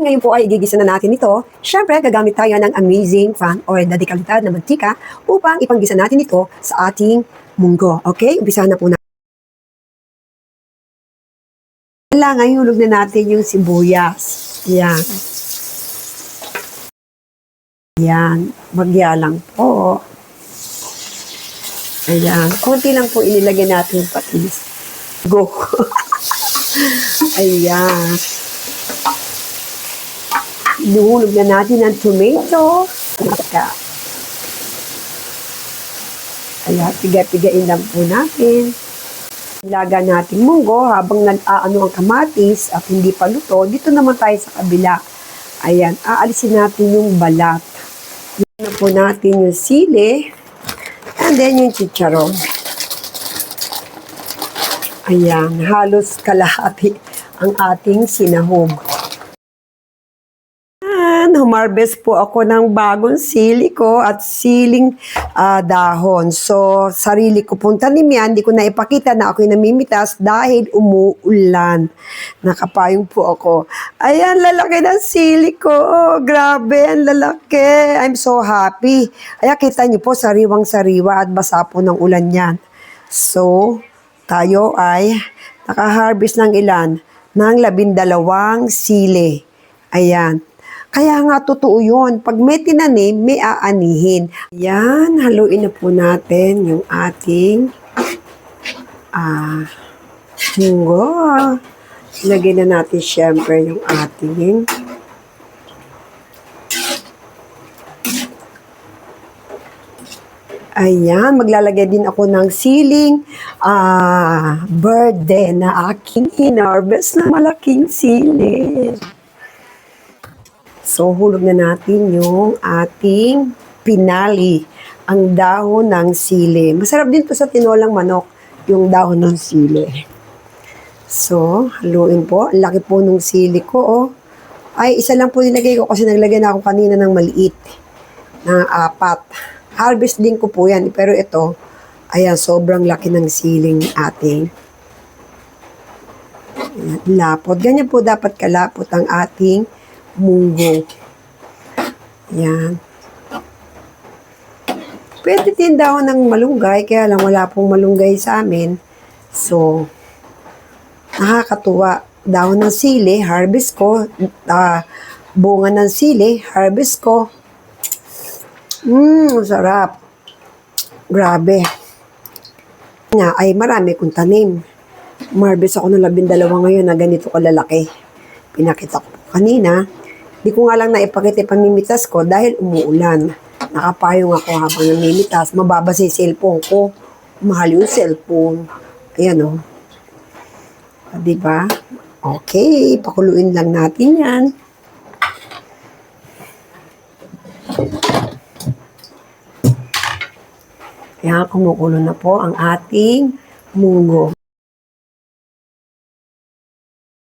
ngayon po ay igigisa na natin ito. Siyempre, gagamit tayo ng amazing fan or dekalidad na mantika upang ipanggisa natin ito sa ating munggo. Okay? Umpisahan na po natin. Kailangan ihulog na natin yung sibuyas. Yan. Yan. Bagya lang po. Ayan. Kunti lang po inilagay natin patis. Go. Ayan. Inuhulog na natin ang tomato. Ayan. Piga-pigain lang po natin. Ilaga natin munggo habang nag-aano ang kamatis at hindi pa luto. Dito naman tayo sa kabila. Ayan. Aalisin natin yung balat. Yan na po natin yung sili. And then yung chicharon. Ayan, halos kalahati ang ating sinahog. And humarbest po ako ng bagong sili ko at siling dahon. So, sarili ko pong tanim yan. Hindi ko na ipakita na ako'y namimitas dahil umuulan. Nakapayong po ako. Ayan, lalaki ng sili ko. Oh, grabe, ang lalaki. I'm so happy. Ayan, kita niyo po, sariwang-sariwa at basa po ng ulan yan. So, tayo ay nakaharvest ng ilan? Ng 12 sili. Ayan. Kaya nga totoo yun. Pag may tinanim, may aanihin. Ayan, haluin na po natin yung ating munggo. Lagyan na natin syempre yung ating ayan, maglalagay din ako ng siling birthday na aking hinarvest na malaking sili. So, hulog na natin yung ating pinali, ang dahon ng sili. Masarap din to sa tinolang manok, yung dahon ng sili. So, haluin po. Ang laki po ng sili ko, oh. Ay, isa lang po nilagay ko kasi naglagay na ako kanina ng maliit, na 4. Harvest din ko po yan. Pero ito, ayan, sobrang laki ng siling ating lapot. Ganyan po dapat kalapot ang ating munggo. Yan. Pwede din dahon ng malunggay, kaya lang wala pong malunggay sa amin. So, nakakatuwa. Dahon ng sili, harvest ko. Bunga ng sili, harvest ko. Sarap. Grabe. Nga, ay marami kong tanim. Harvest ako ng 12 ngayon na ganito kalalaki. Pinakita ko kanina. Di ko nga lang naipakita yung pamimitas ko dahil umuulan. Nakapayong ako habang namimitas. Mababasa yung cellphone ko. Mahal yung cellphone. Ayan o. Diba? Okay. Pakuluin lang natin yan. Kaya kumukulo na po ang ating munggo.